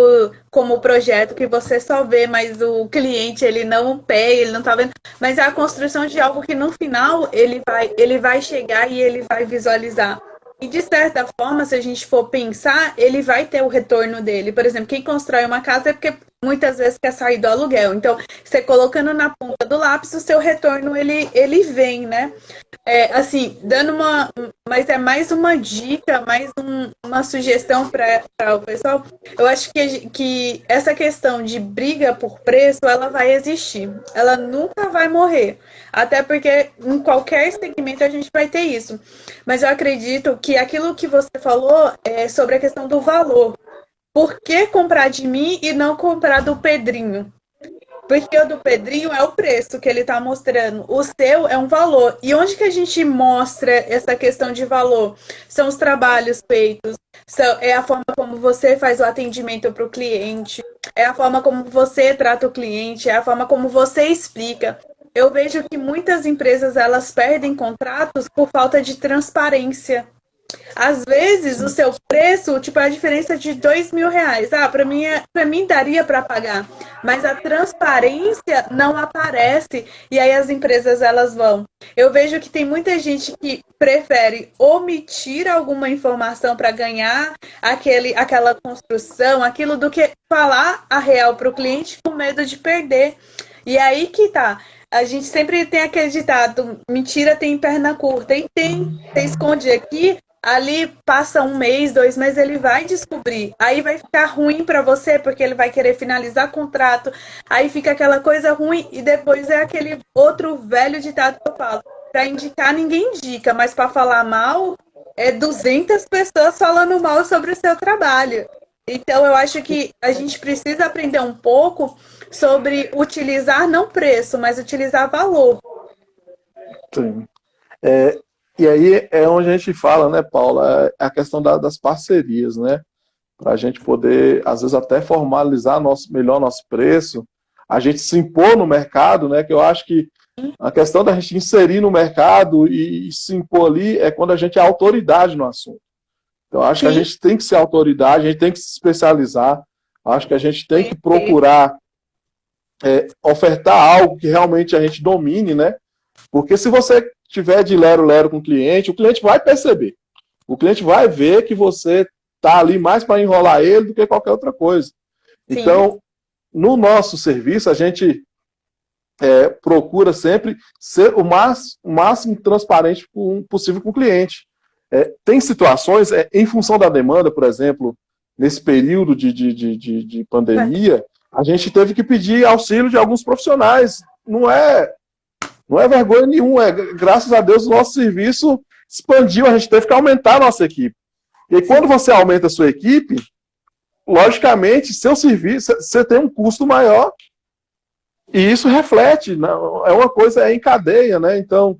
como projeto que você só vê, mas o cliente, ele não pega, ele não tá vendo, mas é a construção de algo que no final ele vai chegar e ele vai visualizar. E de certa forma, se a gente for pensar, ele vai ter o retorno dele. Por exemplo, quem constrói uma casa é porque muitas vezes quer sair do aluguel. Então, você colocando na ponta do lápis, o seu retorno ele vem, né? assim, dando mas é mais uma dica, mais uma sugestão para o pessoal. Eu acho que essa questão de briga por preço, ela vai existir. Ela nunca vai morrer. Até porque em qualquer segmento a gente vai ter isso. Mas eu acredito que aquilo que você falou é sobre a questão do valor. Por que comprar de mim e não comprar do Pedrinho? Porque o do Pedrinho é o preço que ele está mostrando. O seu é um valor. E onde que a gente mostra essa questão de valor? São os trabalhos feitos, é a forma como você faz o atendimento para o cliente, é a forma como você trata o cliente, é a forma como você explica. Eu vejo que muitas empresas elas perdem contratos por falta de transparência. Às vezes, o seu preço, tipo, é a diferença de R$ 2.000. Para mim daria para pagar, mas a transparência não aparece e aí as empresas elas vão. Eu vejo que tem muita gente que prefere omitir alguma informação para ganhar aquela construção, aquilo do que falar a real para o cliente com medo de perder. E aí que tá. A gente sempre tem aquele ditado, mentira tem perna curta. E tem, você esconde aqui, ali passa 1 mês, 2 meses, ele vai descobrir. Aí vai ficar ruim para você, porque ele vai querer finalizar contrato. Aí fica aquela coisa ruim e depois é aquele outro velho ditado que eu falo. Para indicar, ninguém indica, mas para falar mal, é 200 pessoas falando mal sobre o seu trabalho. Então, eu acho que a gente precisa aprender um pouco sobre utilizar não preço, mas utilizar valor. Sim. E aí é onde a gente fala, né, Paula, a questão das parcerias, né? Para a gente poder, às vezes, até formalizar melhor nosso preço, a gente se impor no mercado, né? Que eu acho que a questão da gente inserir no mercado e se impor ali é quando a gente é autoridade no assunto. Então, acho que a gente tem que ser autoridade, a gente tem que se especializar, acho que a gente tem que procurar ofertar algo que realmente a gente domine, né? Porque se você tiver de lero-lero com o cliente vai perceber. O cliente vai ver que você está ali mais para enrolar ele do que qualquer outra coisa. Sim. Então, no nosso serviço, a gente procura sempre ser o máximo transparente possível com o cliente. Tem situações, em função da demanda, por exemplo, nesse período de pandemia, a gente teve que pedir auxílio de alguns profissionais. Não é vergonha nenhuma, graças a Deus o nosso serviço expandiu, a gente teve que aumentar a nossa equipe. E aí, quando você aumenta a sua equipe, logicamente, seu serviço, você tem um custo maior, e isso reflete, é uma coisa em cadeia, né? Então,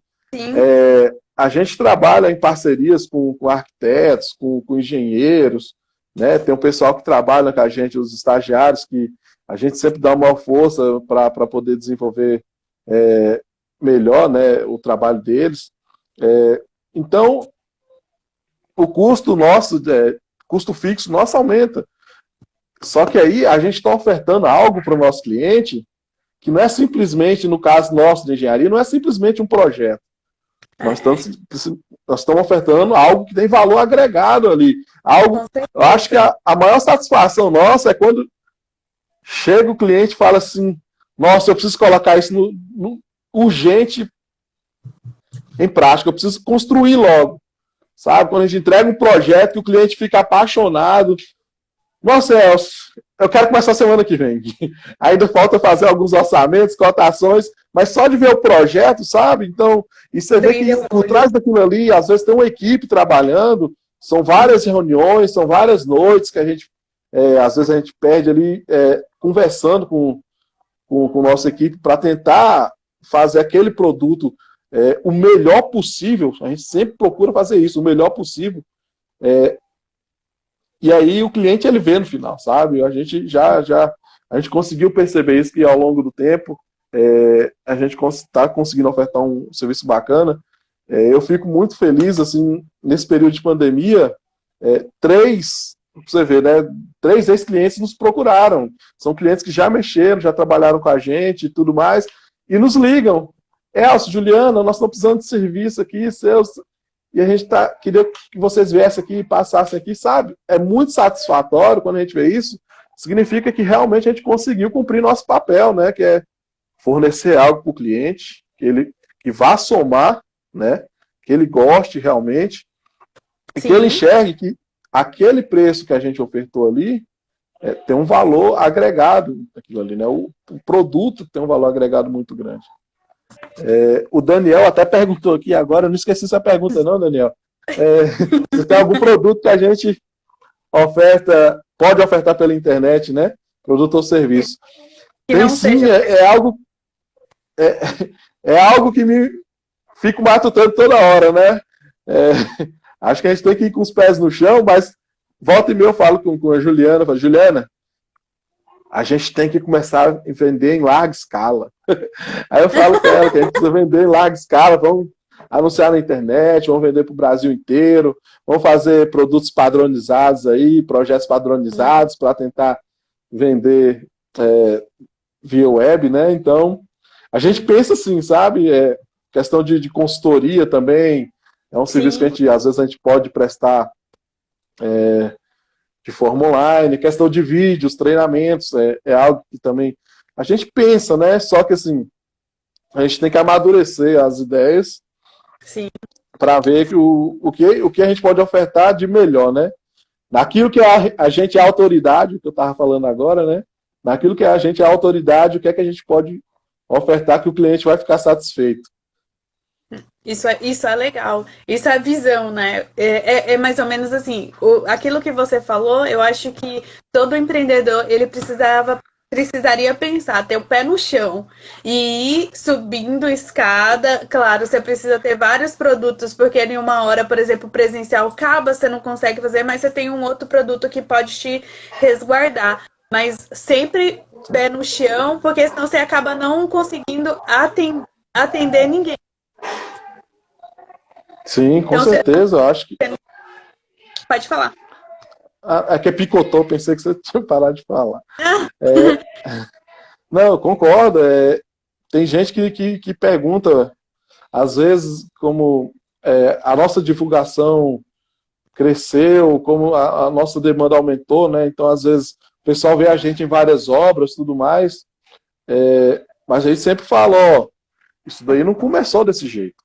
a gente trabalha em parcerias com arquitetos, com engenheiros, né? Tem um pessoal que trabalha com a gente, os estagiários, que a gente sempre dá uma força para poder desenvolver melhor, né, o trabalho deles. Então, o custo nosso, custo fixo nosso aumenta. Só que aí a gente está ofertando algo para o nosso cliente que não é simplesmente, no caso nosso de engenharia, não é simplesmente um projeto. Nós estamos ofertando algo que tem valor agregado ali. Eu acho que a maior satisfação nossa é quando chega o cliente e fala assim, nossa, eu preciso colocar isso urgente em prática, eu preciso construir logo. Sabe? Quando a gente entrega um projeto que o cliente fica apaixonado. Nossa, Elcio, eu quero começar a semana que vem. Ainda falta fazer alguns orçamentos, cotações, mas só de ver o projeto, sabe? Então, e você vê que por trás daquilo ali, às vezes tem uma equipe trabalhando, são várias reuniões, são várias noites que a gente, às vezes a gente perde ali, conversando com nossa equipe para tentar fazer aquele produto o melhor possível. A gente sempre procura fazer isso, o melhor possível. E aí o cliente ele vê no final, sabe? A gente a gente conseguiu perceber isso, que ao longo do tempo a gente está conseguindo ofertar um serviço bacana. Eu fico muito feliz, assim, nesse período de pandemia, pra você ver, né? 3 ex-clientes nos procuraram. São clientes que já mexeram, já trabalharam com a gente e tudo mais, e nos ligam. Elcio, Juliana, nós estamos precisando de serviço aqui, seus... E a gente queria que vocês viessem aqui e passassem aqui, sabe? É muito satisfatório quando a gente vê isso. Significa que realmente a gente conseguiu cumprir nosso papel, né? Que é fornecer algo para o cliente, que vá somar, né? que ele goste realmente, e Sim. que ele enxergue que aquele preço que a gente ofertou ali tem um valor agregado naquilo ali, né? O produto tem um valor agregado muito grande. O Daniel até perguntou aqui agora, eu não esqueci essa pergunta não, Daniel. Se tem algum produto que a gente pode ofertar pela internet, né? Produto ou serviço. Que tem não sim, seja... é algo que me fico matutando toda hora, né? Acho que a gente tem que ir com os pés no chão, mas volta e meia eu falo com a Juliana, falo, Juliana, a gente tem que começar a vender em larga escala. Aí eu falo com ela que a gente precisa vender em larga escala, vamos anunciar na internet, vamos vender para o Brasil inteiro, vamos fazer produtos padronizados aí, projetos padronizados para tentar vender via web, né? Então, a gente pensa assim, sabe? Questão de consultoria também, é um serviço que às vezes a gente pode prestar de forma online, questão de vídeos, treinamentos, é algo que também a gente pensa, né? Só que assim, a gente tem que amadurecer as ideias para ver o que a gente pode ofertar de melhor, né? Naquilo que a gente é autoridade, o que eu estava falando agora, né? Naquilo que a gente é autoridade, o que é que a gente pode ofertar que o cliente vai ficar satisfeito. Isso é legal. Isso é visão, né? É mais ou menos assim, aquilo que você falou, eu acho que todo empreendedor, ele precisaria pensar, ter o pé no chão e ir subindo escada. Claro, você precisa ter vários produtos, porque em uma hora, por exemplo, presencial acaba, você não consegue fazer, mas você tem um outro produto que pode te resguardar. Mas sempre pé no chão, porque senão você acaba não conseguindo atender ninguém. Sim, com certeza, eu acho que... Pode falar. É que picotou, pensei que você tinha parado de falar. Não, eu concordo. Tem gente que pergunta, às vezes, como a nossa divulgação cresceu, como a nossa demanda aumentou, né? Então, às vezes, o pessoal vê a gente em várias obras, tudo mais, mas a gente sempre fala, isso daí não começou desse jeito.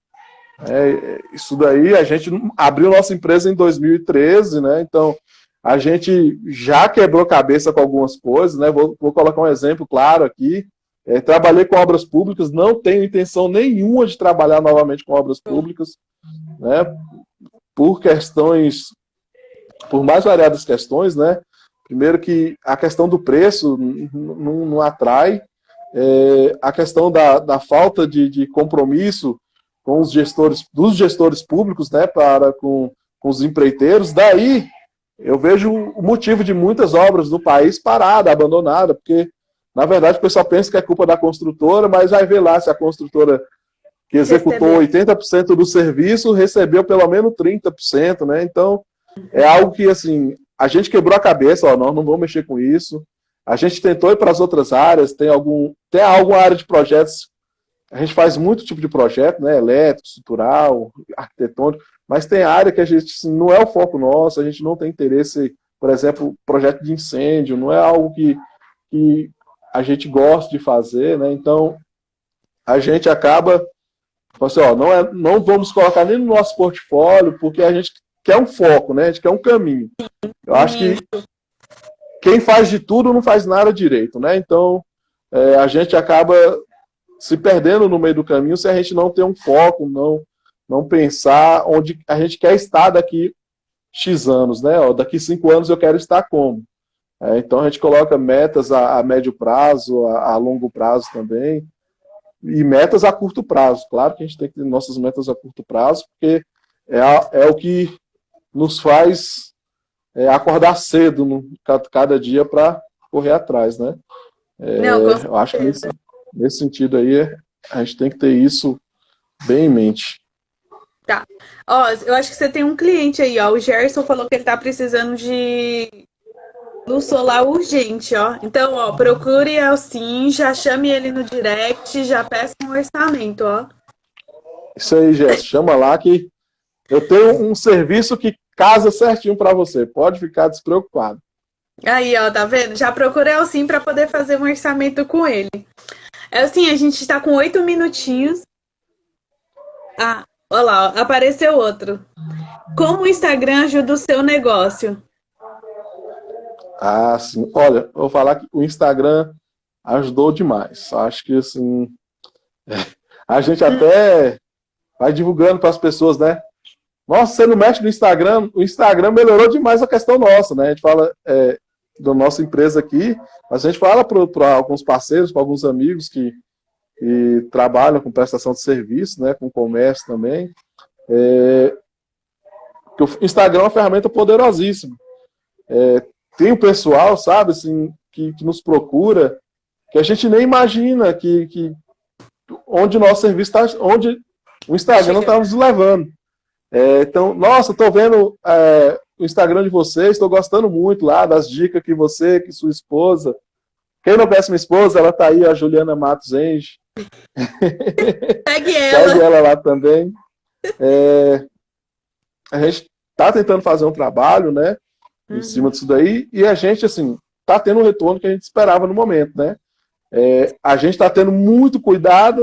Isso daí, a gente abriu nossa empresa em 2013, né? Então, a gente já quebrou cabeça com algumas coisas, né? Vou colocar um exemplo claro aqui. Trabalhei com obras públicas, não tenho intenção nenhuma de trabalhar novamente com obras públicas, né? Por mais variadas questões, né? Primeiro que a questão do preço não atrai, a questão da falta de compromisso com os gestores públicos, né, com os empreiteiros. Daí eu vejo o motivo de muitas obras do país parada, abandonada, porque, na verdade, o pessoal pensa que é culpa da construtora, mas vai ver lá se a construtora que executou 80% do serviço recebeu pelo menos 30%, né? Então, é algo que, assim, a gente quebrou a cabeça, nós não vamos mexer com isso. A gente tentou ir para as outras áreas, tem alguma área de projetos. A gente faz muito tipo de projeto, né? Elétrico, estrutural, arquitetônico, mas tem área que a gente assim, não é o foco nosso, a gente não tem interesse, por exemplo, projeto de incêndio, não é algo que a gente gosta de fazer, né? Então, a gente acaba, assim, não vamos colocar nem no nosso portfólio, porque a gente quer um foco, né? A gente quer um caminho. Eu acho que quem faz de tudo não faz nada direito, né? Então, a gente acaba se perdendo no meio do caminho se a gente não tem um foco, não pensar onde a gente quer estar daqui X anos, né? Daqui 5 anos eu quero estar como? Então a gente coloca metas a médio prazo, a longo prazo também, e metas a curto prazo. Claro que a gente tem que ter nossas metas a curto prazo, porque é o que nos faz acordar cedo cada dia para correr atrás, né? Eu acho que nesse sentido aí, a gente tem que ter isso bem em mente. Tá. Eu acho que você tem um cliente aí, o Gerson falou que ele tá precisando de luz solar urgente, Então, procure a Alcim, já chame ele no direct, já peça um orçamento, Isso aí, Gerson, chama lá que eu tenho um serviço que casa certinho para você. Pode ficar despreocupado. Aí, tá vendo? Já procurei a Alcim para poder fazer um orçamento com ele. Assim, a gente está com 8 minutinhos. Olha lá, ó, apareceu outro. Como o Instagram ajuda o seu negócio? Ah, sim. Olha, eu vou falar que o Instagram ajudou demais. Acho que, assim, a gente até vai divulgando para as pessoas, né? Nossa, você não mexe no Instagram? O Instagram melhorou demais a questão nossa, né? A gente fala da nossa empresa aqui, mas a gente fala para alguns parceiros, para alguns amigos que trabalham com prestação de serviço, né? Com comércio também. Que o Instagram é uma ferramenta poderosíssima. Tem o pessoal, sabe, assim, que nos procura, que a gente nem imagina que onde o nosso serviço está, onde o Instagram está nos levando. Então, nossa, estou vendo o Instagram de vocês, estou gostando muito lá das dicas que você, que sua esposa. Quem não conhece minha esposa, ela está aí, a Juliana Matos Enge. Segue ela. Segue ela lá também. A gente está tentando fazer um trabalho, né, em cima disso daí, e a gente, assim, está tendo um retorno que a gente esperava no momento, né? A gente está tendo muito cuidado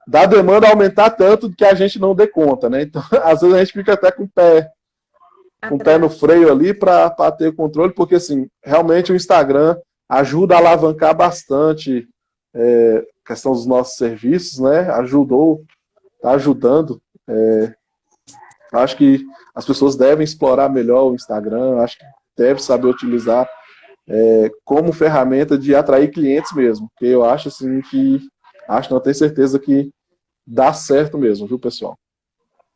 da demanda aumentar tanto que a gente não dê conta, né? Então, às vezes a gente fica até com o pé no freio ali para ter controle, porque, assim, realmente o Instagram ajuda a alavancar bastante a questão dos nossos serviços, né? Está ajudando. Acho que as pessoas devem explorar melhor o Instagram, acho que deve saber utilizar como ferramenta de atrair clientes mesmo, porque eu acho assim não tenho certeza que dá certo mesmo, viu, pessoal?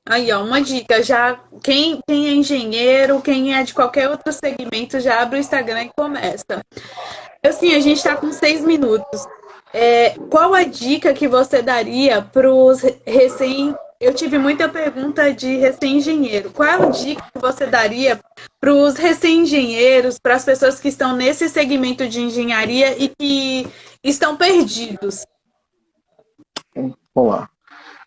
Aí, ó, uma dica, já quem é engenheiro, quem é de qualquer outro segmento, já abre o Instagram e começa. Assim, a gente está com 6 minutos. Qual a dica que você daria para os recém... Eu tive muita pergunta de recém-engenheiro. Qual a dica que você daria para os recém-engenheiros, para as pessoas que estão nesse segmento de engenharia e que estão perdidos? Vamos lá.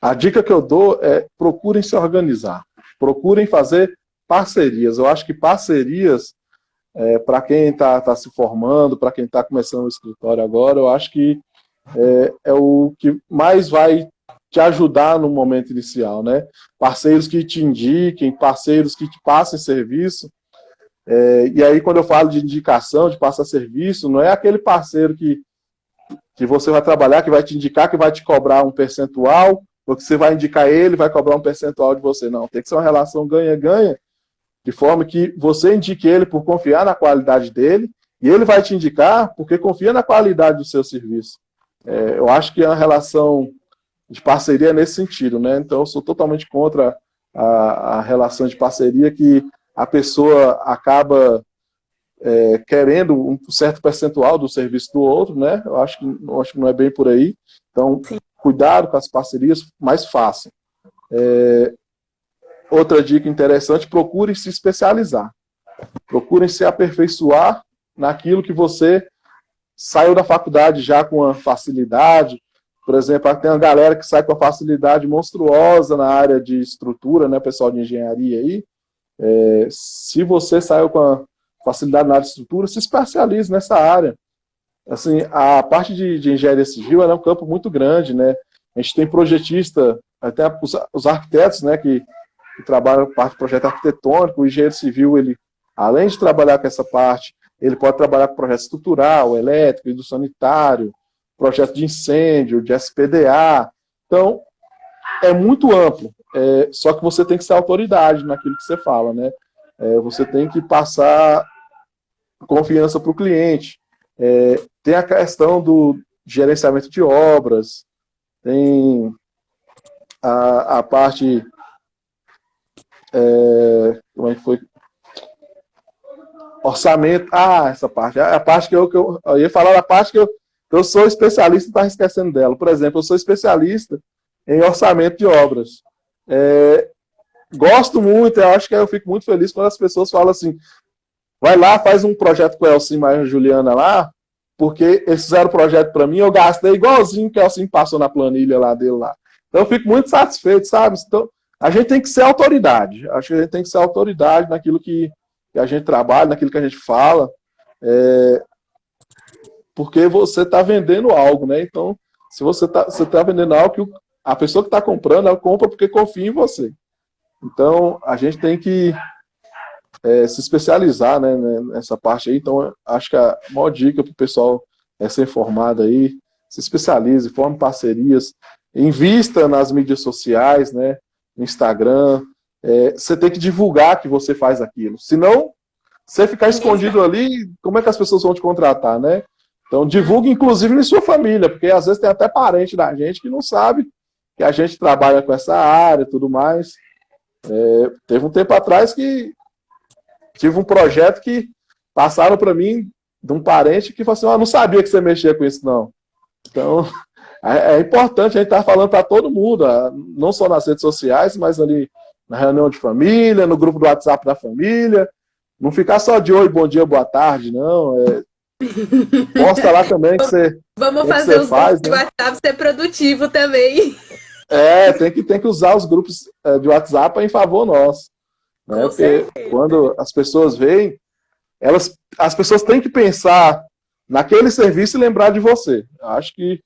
A dica que eu dou é procurem se organizar, procurem fazer parcerias. Eu acho que parcerias, para quem está se formando, para quem está começando o escritório agora, eu acho que é o que mais vai te ajudar no momento inicial, né? Parceiros que te indiquem, parceiros que te passem serviço. E aí, quando eu falo de indicação, de passar serviço, não é aquele parceiro que você vai trabalhar, que vai te indicar, que vai te cobrar um percentual, ou que você vai indicar ele, vai cobrar um percentual de você. Não, tem que ser uma relação ganha-ganha, de forma que você indique ele por confiar na qualidade dele, e ele vai te indicar porque confia na qualidade do seu serviço. Eu acho que é uma relação de parceria nesse sentido, né? Então, eu sou totalmente contra a relação de parceria que a pessoa acaba querendo um certo percentual do serviço do outro, né? Eu acho que não é bem por aí. Então, cuidado com as parcerias, mas façam. Outra dica interessante, procurem se especializar. Procurem se aperfeiçoar naquilo que você saiu da faculdade já com uma facilidade. Por exemplo, tem uma galera que sai com uma facilidade monstruosa na área de estrutura, né, pessoal de engenharia aí. Se você saiu com a facilidade na área de estrutura, se especialize nessa área. Assim, a parte de engenharia civil é um campo muito grande, né? A gente tem projetista, até os arquitetos, né, que trabalham parte do projeto arquitetônico. O engenheiro civil, ele, além de trabalhar com essa parte, ele pode trabalhar com projeto estrutural, elétrico, hidrossanitário, projeto de incêndio, de SPDA. Então, é muito amplo. Só que você tem que ser autoridade naquilo que você fala, né? Você tem que passar confiança para o cliente. Tem a questão do gerenciamento de obras, tem a parte... como é que foi? Orçamento. Essa parte. A parte que eu ia falar da parte que eu sou especialista e estava esquecendo dela. Por exemplo, eu sou especialista em orçamento de obras. Gosto muito, eu acho que eu fico muito feliz quando as pessoas falam assim, vai lá, faz um projeto com o Elcim e a Juliana lá, porque eles fizeram o projeto para mim, eu gastei igualzinho que o Elcim passou na planilha lá dele lá. Então eu fico muito satisfeito, sabe? Então, a gente tem que ser autoridade. Acho que a gente tem que ser autoridade naquilo que a gente trabalha, naquilo que a gente fala, porque você está vendendo algo, né? Então, se você tá vendendo algo a pessoa que está comprando, ela compra porque confia em você. Então, a gente tem que se especializar, né, nessa parte aí. Então, acho que a maior dica para o pessoal é ser informado aí, se especialize, forme parcerias, invista nas mídias sociais, né, no Instagram. Você tem que divulgar que você faz aquilo. Senão, você ficar escondido ali, como é que as pessoas vão te contratar, né? Então, divulgue, inclusive, em sua família, porque às vezes tem até parente da gente que não sabe que a gente trabalha com essa área e tudo mais. Teve um tempo atrás que tive um projeto que passaram para mim de um parente que falou assim, não sabia que você mexia com isso, não. Então, é importante a gente estar falando para todo mundo, não só nas redes sociais, mas ali na reunião de família, no grupo do WhatsApp da família. Não ficar só de oi, bom dia, boa tarde, não. Posta lá também que você Vamos fazer os faz, grupos de WhatsApp ser produtivo também. Tem que usar os grupos de WhatsApp em favor nosso. Né? Porque quando as pessoas veem, as pessoas têm que pensar naquele serviço e lembrar de você. Acho que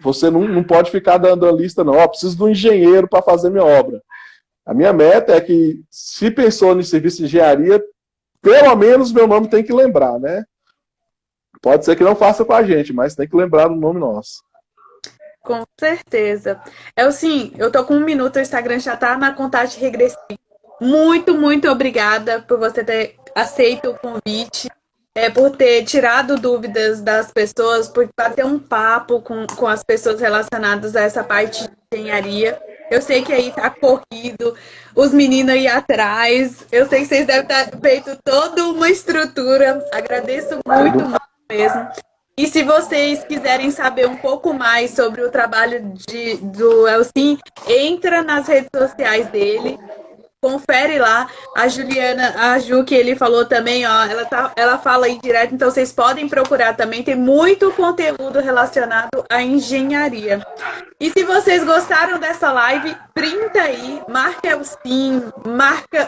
você não pode ficar dando a lista, não. Preciso de um engenheiro para fazer minha obra. A minha meta é que, se pensou no serviço de engenharia, pelo menos meu nome tem que lembrar, né? Pode ser que não faça com a gente, mas tem que lembrar do nome nosso. Com certeza. Eu tô com 1 minuto, o Instagram já tá na contagem regressiva. Muito, muito obrigada por você ter aceito o convite, por ter tirado dúvidas das pessoas, por bater um papo com as pessoas relacionadas a essa parte de engenharia. Eu sei que aí tá corrido, os meninos aí atrás. Eu sei que vocês devem ter feito toda uma estrutura. Agradeço muito, muito mesmo. E se vocês quiserem saber um pouco mais sobre o trabalho do Elcim, entra nas redes sociais dele. Confere lá, a Juliana, a Ju, que ele falou também, ó, ela fala aí direto, então vocês podem procurar também, tem muito conteúdo relacionado à engenharia. E se vocês gostaram dessa live, printa aí, marca o sim,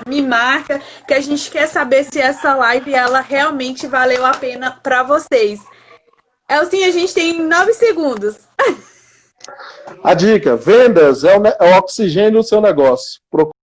me marca, que a gente quer saber se essa live ela realmente valeu a pena para vocês. Elcim, a gente tem 9 segundos. A dica, vendas é o oxigênio do seu negócio.